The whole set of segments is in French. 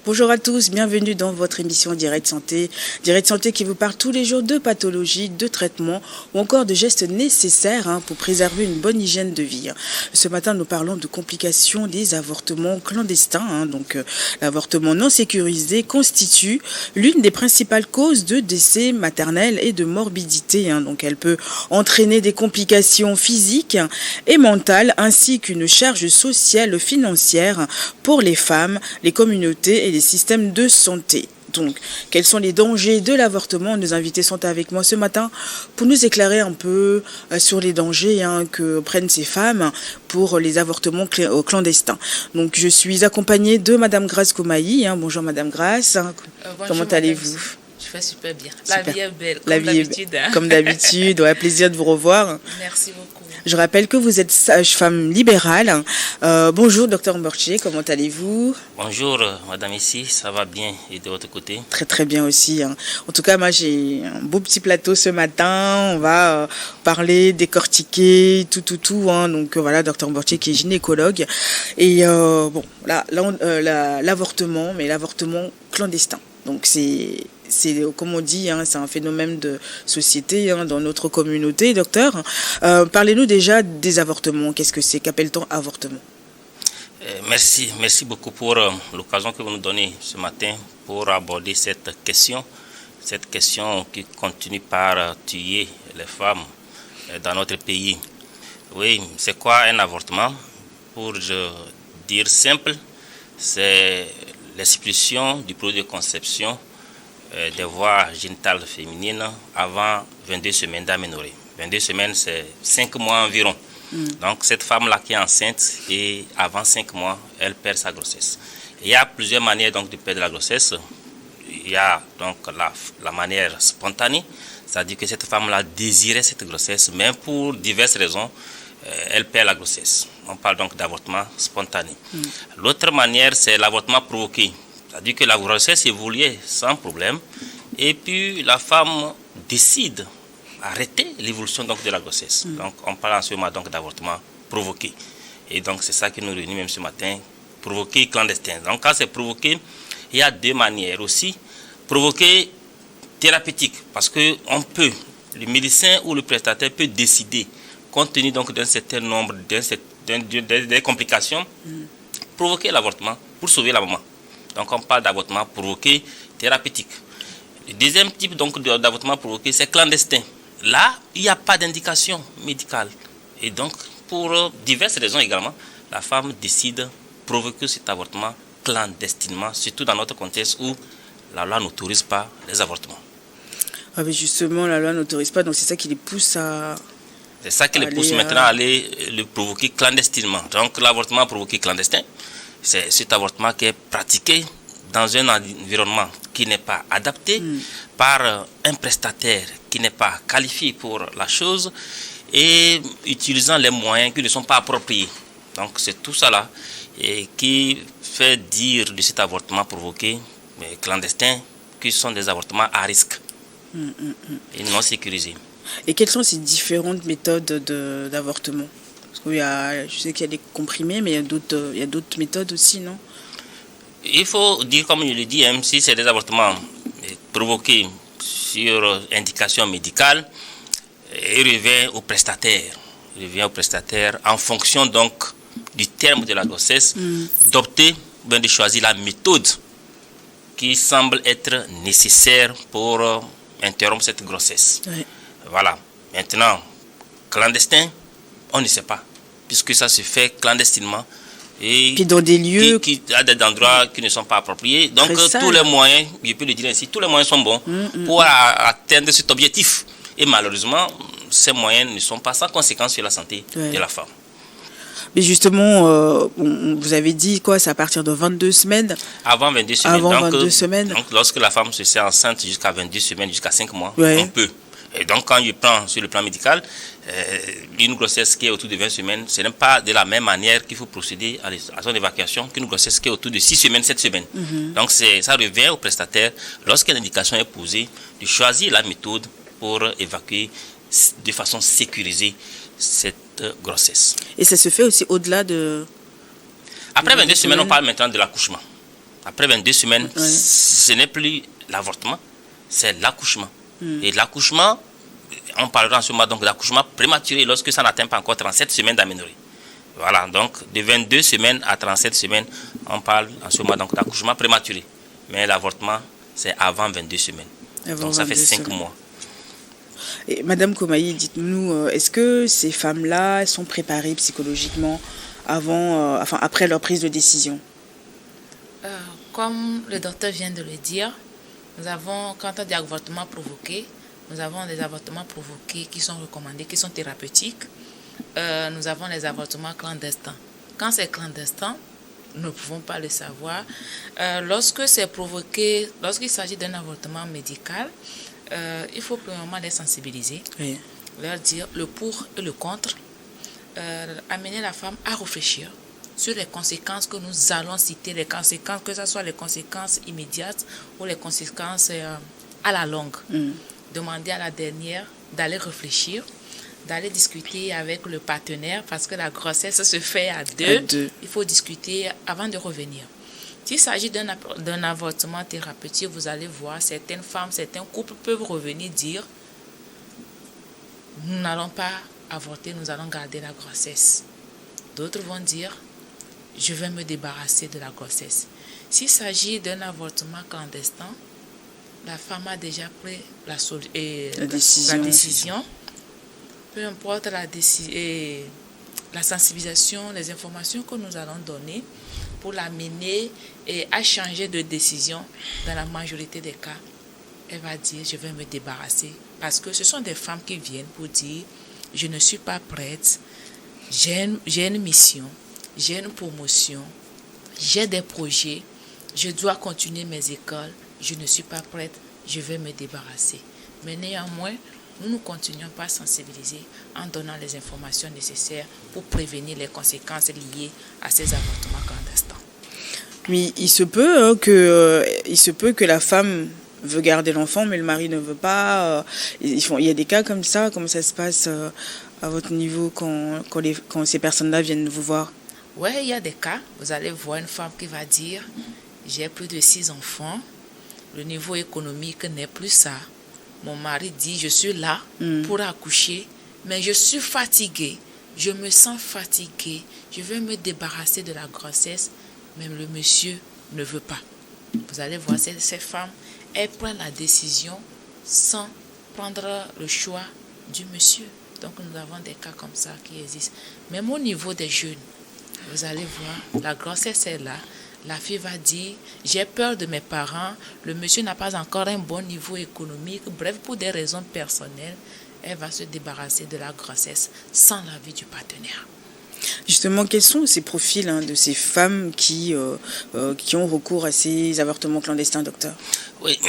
Bonjour à tous, bienvenue dans votre émission Direct Santé. Direct Santé qui vous parle tous les jours de pathologies, de traitements ou encore de gestes nécessaires pour préserver une bonne hygiène de vie. Ce matin, nous parlons de complications des avortements clandestins. L'avortement non sécurisé constitue l'une des principales causes de décès maternel et de morbidité. Donc, elle peut entraîner des complications physiques et mentales ainsi qu'une charge sociale financière pour les femmes, les communautés et les systèmes de santé. Donc, quels sont les dangers de l'avortement? Nos invités sont avec moi ce matin pour nous éclairer un peu sur les dangers que prennent ces femmes pour les avortements clandestins. Donc, je suis accompagnée de Madame Grace Komaï. Bonjour Madame Grace. Bonjour, comment allez-vous? Je fais super bien. Super. La vie est belle, La comme vie d'habitude. Comme d'habitude, plaisir de vous revoir. Merci beaucoup. Je rappelle que vous êtes sage-femme libérale. Bonjour, docteur Mborché, comment allez-vous? Bonjour, madame ici, ça va bien et de votre côté? Très très bien aussi. En tout cas, moi j'ai un beau petit plateau ce matin. On va parler, décortiquer, tout. Donc voilà, docteur Mborché qui est gynécologue. Et l'avortement, mais l'avortement clandestin. Donc c'est comme on dit, c'est un phénomène de société dans notre communauté. Docteur, parlez-nous déjà des avortements. Qu'est-ce que c'est? Qu'appelle-t-on avortement? Merci beaucoup pour l'occasion que vous nous donnez ce matin pour aborder cette question qui continue par tuer les femmes dans notre pays. Oui, c'est quoi un avortement? Pour dire simple, c'est l'expulsion du produit de conception des voies génitales féminines avant 22 semaines d'aménorrhée. 22 semaines, c'est 5 mois environ. Donc, cette femme-là qui est enceinte et avant 5 mois, elle perd sa grossesse. Il y a plusieurs manières donc, de perdre la grossesse. Il y a donc la manière spontanée, c'est-à-dire que cette femme-là désirait cette grossesse, mais pour diverses raisons, elle perd la grossesse. On parle donc d'avortement spontané. L'autre manière, c'est l'avortement provoqué. C'est-à-dire que la grossesse évoluait sans problème et puis la femme décide d'arrêter l'évolution donc de la grossesse. Donc on parle en ce moment donc d'avortement provoqué. Et donc c'est ça qui nous réunit même ce matin, provoqué clandestin. Donc quand c'est provoqué, il y a deux manières aussi. Provoqué thérapeutique, parce que le médecin ou le prestataire peut décider, compte tenu donc d'un certain nombre des complications, provoquer l'avortement pour sauver la maman. Donc on parle d'avortement provoqué thérapeutique. Le deuxième type donc d'avortement provoqué, c'est clandestin. Là, il n'y a pas d'indication médicale. Et donc, pour diverses raisons également, la femme décide de provoquer cet avortement clandestinement, surtout dans notre contexte où la loi n'autorise pas les avortements. Ah mais justement, la loi n'autorise pas, donc c'est ça qui les pousse à... C'est ça qui les pousse maintenant à aller le provoquer clandestinement. Donc l'avortement provoqué clandestin, c'est cet avortement qui est pratiqué dans un environnement qui n'est pas adapté par un prestataire qui n'est pas qualifié pour la chose et utilisant les moyens qui ne sont pas appropriés. Donc c'est tout ça là qui fait dire de cet avortement provoqué clandestin que ce sont des avortements à risque et non sécurisés. Et quelles sont ces différentes méthodes d'avortement? Parce que je sais qu'il y a des comprimés, mais il y a d'autres méthodes aussi, non? Il faut dire, comme je l'ai dit, si c'est des avortements provoqués sur indication médicale, il revient au prestataire. Il revient au prestataire en fonction donc du terme de la grossesse, d'opter, de choisir la méthode qui semble être nécessaire pour interrompre cette grossesse. Oui. Voilà. Maintenant, clandestin, on ne sait pas, puisque ça se fait clandestinement. Et puis dans des lieux... qui à des endroits qui ne sont pas appropriés. Donc tous les moyens, je peux le dire ainsi, tous les moyens sont bons pour atteindre cet objectif. Et malheureusement, ces moyens ne sont pas sans conséquence sur la santé de la femme. Mais justement, vous avez dit quoi, c'est à partir de 22 semaines? Avant 22 semaines. Avant 22 semaines. Donc lorsque la femme se sent enceinte jusqu'à 22 semaines, jusqu'à 5 mois, on peut. Et donc quand je prends sur le plan médical, une grossesse qui est autour de 20 semaines, ce n'est pas de la même manière qu'il faut procéder à son évacuation qu'une grossesse qui est autour de 6 semaines, 7 semaines. Donc ça revient au prestataire, lorsque l'indication est posée, de choisir la méthode pour évacuer de façon sécurisée cette grossesse. Et ça se fait aussi au-delà de... Après 22 semaines, on parle maintenant de l'accouchement. Après 22 semaines, ce n'est plus l'avortement, c'est l'accouchement. Et l'accouchement, on parlera en ce moment donc d'accouchement prématuré lorsque ça n'atteint pas encore 37 semaines d'aménorrhée. Voilà, donc de 22 semaines à 37 semaines, on parle en ce moment donc d'accouchement prématuré. Mais l'avortement, c'est avant 22 semaines. Donc ça fait 5 mois. Et Madame Komaï, dites-nous, est-ce que ces femmes-là sont préparées psychologiquement après leur prise de décision? Comme le docteur vient de le dire, quand on dit avortement provoqué, nous avons des avortements provoqués qui sont recommandés, qui sont thérapeutiques. Nous avons les avortements clandestins. Quand c'est clandestin, nous ne pouvons pas le savoir. Lorsque c'est provoqué, lorsqu'il s'agit d'un avortement médical, il faut premièrement les sensibiliser, leur dire le pour et le contre, amener la femme à réfléchir sur les conséquences que nous allons citer, les conséquences, que ce soit les conséquences immédiates ou les conséquences à la longue. Demander à la dernière d'aller réfléchir, d'aller discuter avec le partenaire, parce que la grossesse se fait à deux. Il faut discuter avant de revenir. S'il s'agit d'un avortement thérapeutique, vous allez voir, certaines femmes, certains couples peuvent revenir dire « Nous n'allons pas avorter, nous allons garder la grossesse ». D'autres vont dire « Je vais me débarrasser de la grossesse ». S'il s'agit d'un avortement clandestin, la femme a déjà pris la décision. Peu importe la sensibilisation, les informations que nous allons donner pour l'amener à changer de décision, dans la majorité des cas, elle va dire « je vais me débarrasser ». Parce que ce sont des femmes qui viennent pour dire « je ne suis pas prête, j'ai une mission, j'ai une promotion, j'ai des projets, je dois continuer mes écoles, je ne suis pas prête, je vais me débarrasser ». Mais néanmoins, nous ne continuons pas à sensibiliser en donnant les informations nécessaires pour prévenir les conséquences liées à ces avortements clandestins. Mais il se peut que la femme veut garder l'enfant, mais le mari ne veut pas. Il y a des cas comme ça. Comment ça se passe à votre niveau quand ces personnes-là viennent vous voir? Oui, il y a des cas. Vous allez voir une femme qui va dire « j'ai plus de 6 enfants, le niveau économique n'est plus ça. Mon mari dit, je suis là pour accoucher, mais je suis fatiguée. Je me sens fatiguée. Je veux me débarrasser de la grossesse, mais le monsieur ne veut pas. » Vous allez voir, ces femmes, elles prennent la décision sans prendre le choix du monsieur. Donc, nous avons des cas comme ça qui existent. Même au niveau des jeunes, vous allez voir, la grossesse est là. La fille va dire, j'ai peur de mes parents, le monsieur n'a pas encore un bon niveau économique. Bref, pour des raisons personnelles, elle va se débarrasser de la grossesse sans l'avis du partenaire. Justement, quels sont ces profils de ces femmes qui ont recours à ces avortements clandestins, docteur? Oui,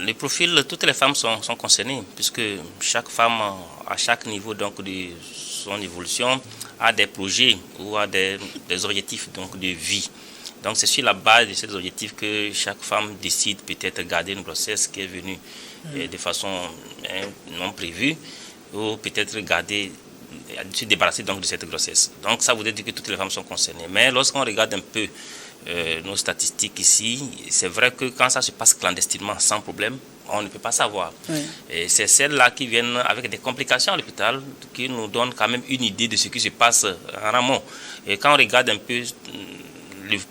les profils, toutes les femmes sont concernées, puisque chaque femme, à chaque niveau donc, de son évolution, a des projets ou a des objectifs donc, de vie. Donc c'est sur la base de ces objectifs que chaque femme décide peut-être de garder une grossesse qui est venue de façon non prévue, ou peut-être se débarrasser donc de cette grossesse. Donc ça voudrait dire que toutes les femmes sont concernées. Mais lorsqu'on regarde un peu nos statistiques ici, c'est vrai que quand ça se passe clandestinement, sans problème, on ne peut pas savoir. Oui. Et c'est celles-là qui viennent avec des complications à l'hôpital qui nous donnent quand même une idée de ce qui se passe en amont. Et quand on regarde un peu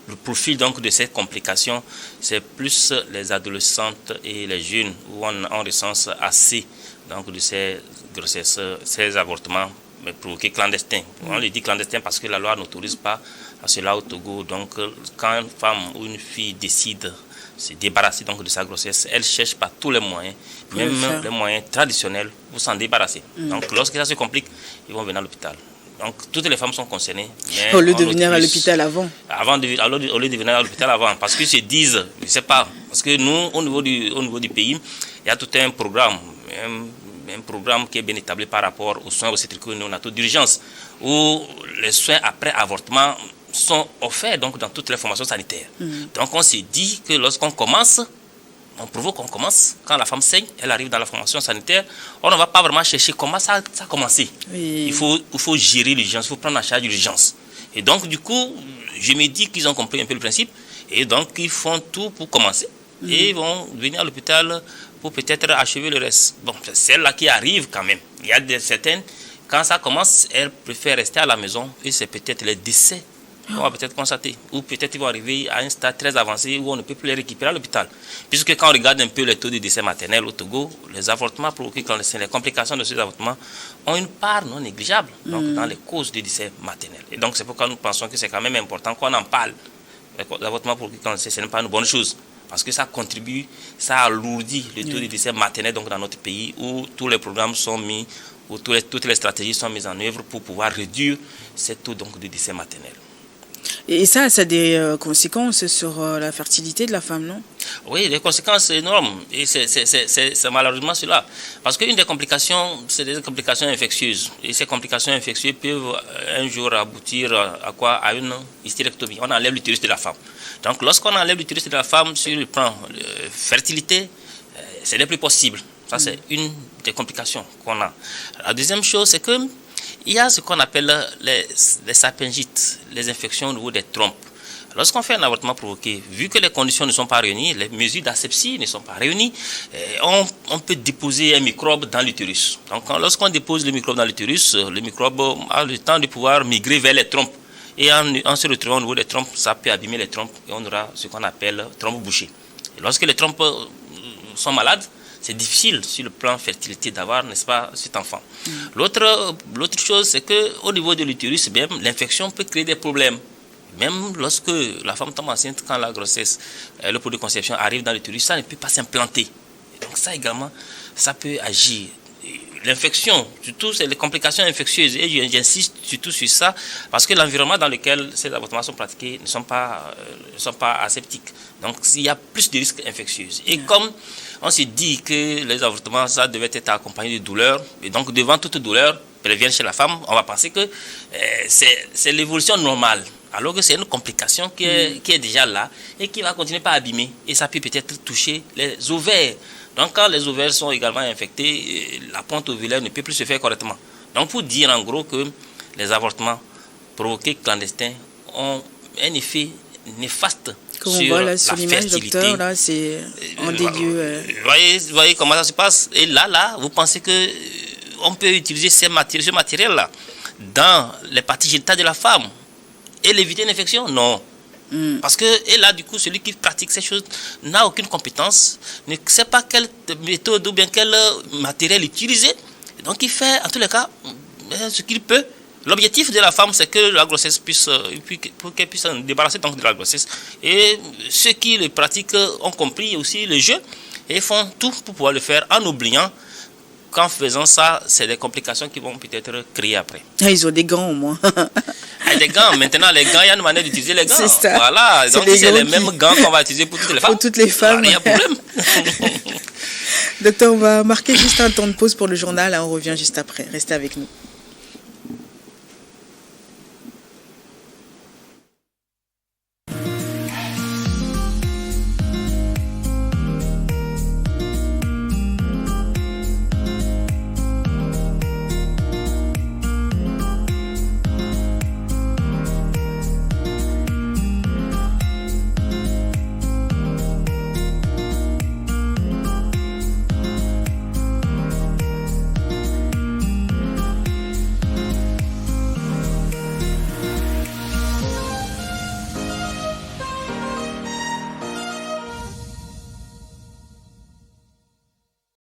le profil donc de ces complications, c'est plus les adolescentes et les jeunes où on recense assez donc de ces grossesses, ces avortements provoqués clandestins. On le dit clandestin parce que la loi n'autorise pas à cela au Togo. Donc quand une femme ou une fille décide de se débarrasser donc de sa grossesse, elle cherche par tous les moyens, même les moyens traditionnels, pour s'en débarrasser. Donc lorsque ça se complique, ils vont venir à l'hôpital. Donc, toutes les femmes sont concernées. Au lieu de venir à l'hôpital avant. Au lieu de venir à l'hôpital avant. Parce qu'ils se disent, je ne sais pas, parce que nous, au niveau du pays, il y a tout un programme qui est bien établi par rapport aux soins obstétricaux néonataux d'urgence, où les soins après avortement sont offerts donc, dans toutes les formations sanitaires. Donc, on s'est dit que lorsqu'on commence, on provoque qu'on commence, quand la femme saigne, elle arrive dans la formation sanitaire, on ne va pas vraiment chercher comment ça a commencé. Oui. Il faut gérer l'urgence, il faut prendre en charge l'urgence. Et donc, du coup, je me dis qu'ils ont compris un peu le principe Et donc, ils font tout pour commencer. Et ils vont venir à l'hôpital pour peut-être achever le reste. Bon, c'est celle-là qui arrive quand même. Il y a certaines, quand ça commence, elles préfèrent rester à la maison. Et c'est peut-être les décès qu'on va peut-être constater. Ou peut-être ils vont arriver à un stade très avancé où on ne peut plus les récupérer à l'hôpital. Puisque quand on regarde un peu les taux de décès maternels au Togo, les avortements provoqués clandestins, les complications de ces avortements ont une part non négligeable donc, dans les causes de décès maternels. Et donc c'est pourquoi nous pensons que c'est quand même important qu'on en parle. L'avortement provoqué clandestin, ce n'est pas une bonne chose. Parce que ça contribue, ça alourdit le taux de décès maternel donc, dans notre pays où tous les programmes sont mis, où toutes les stratégies sont mises en œuvre pour pouvoir réduire ce taux donc, de décès maternel. Et ça a des conséquences sur la fertilité de la femme, non? Oui, les conséquences énormes. Et c'est malheureusement cela. Parce qu'une des complications, c'est des complications infectieuses. Et ces complications infectieuses peuvent un jour aboutir à quoi? À une hystérectomie. On enlève l'utérus de la femme. Donc lorsqu'on enlève l'utérus de la femme sur le plan fertilité, ce n'est plus possible. Ça, c'est une des complications qu'on a. La deuxième chose, c'est que il y a ce qu'on appelle les sapingites, les infections au niveau des trompes. Lorsqu'on fait un avortement provoqué, vu que les conditions ne sont pas réunies, les mesures d'asepsie ne sont pas réunies, on peut déposer un microbe dans l'utérus. Donc lorsqu'on dépose le microbe dans l'utérus, le microbe a le temps de pouvoir migrer vers les trompes. Et en se retrouvant au niveau des trompes, ça peut abîmer les trompes et on aura ce qu'on appelle trompes bouchées. Et lorsque les trompes sont malades, c'est difficile sur le plan fertilité d'avoir, n'est-ce pas, cet enfant. L'autre chose, c'est qu'au niveau de l'utérus, même l'infection peut créer des problèmes. Même lorsque la femme tombe enceinte, quand la grossesse, le produit de conception arrive dans l'utérus, ça ne peut pas s'implanter. Donc ça également, ça peut agir. L'infection, surtout, c'est les complications infectieuses. Et j'insiste surtout sur ça, parce que l'environnement dans lequel ces avortements sont pratiqués ne sont pas aseptiques. Donc, il y a plus de risques infectieux. Et comme on s'est dit que les avortements, ça devait être accompagné de douleur, et donc devant toute douleur prévienne chez la femme, on va penser que c'est l'évolution normale. Alors que c'est une complication qui est déjà là et qui va continuer par abîmer. Et ça peut peut-être toucher les ovaires. Donc quand les ovaires sont également infectés, la ponte ovulaire ne peut plus se faire correctement. Donc pour dire en gros que les avortements provoqués clandestins ont un effet néfaste comme sur on voit là, la sur l'image, fertilité. docteur, là, c'est en des lieux. Vous voyez comment ça se passe. Et là, vous pensez que on peut utiliser ce matériel-là dans les parties génitales de la femme et l'éviter une infection? Non. Parce que, et là, du coup, celui qui pratique ces choses n'a aucune compétence, ne sait pas quelle méthode ou bien quel matériel utiliser. Et donc, il fait, en tous les cas, ce qu'il peut. L'objectif de la femme, c'est que la grossesse puisse, pour qu'elle puisse se débarrasser donc de la grossesse. Et ceux qui le pratiquent ont compris aussi le jeu et font tout pour pouvoir le faire en oubliant qu'en faisant ça, c'est des complications qui vont peut-être créer après. Ah, ils ont des gants au moins. Des gants, maintenant les gants, il y a une manière d'utiliser les gants. C'est ça. Voilà, donc c'est les mêmes gants qu'on va utiliser pour toutes les femmes. Pour toutes les femmes. Il y a problème. Docteur, on va marquer juste un temps de pause pour le journal, on revient juste après. Restez avec nous.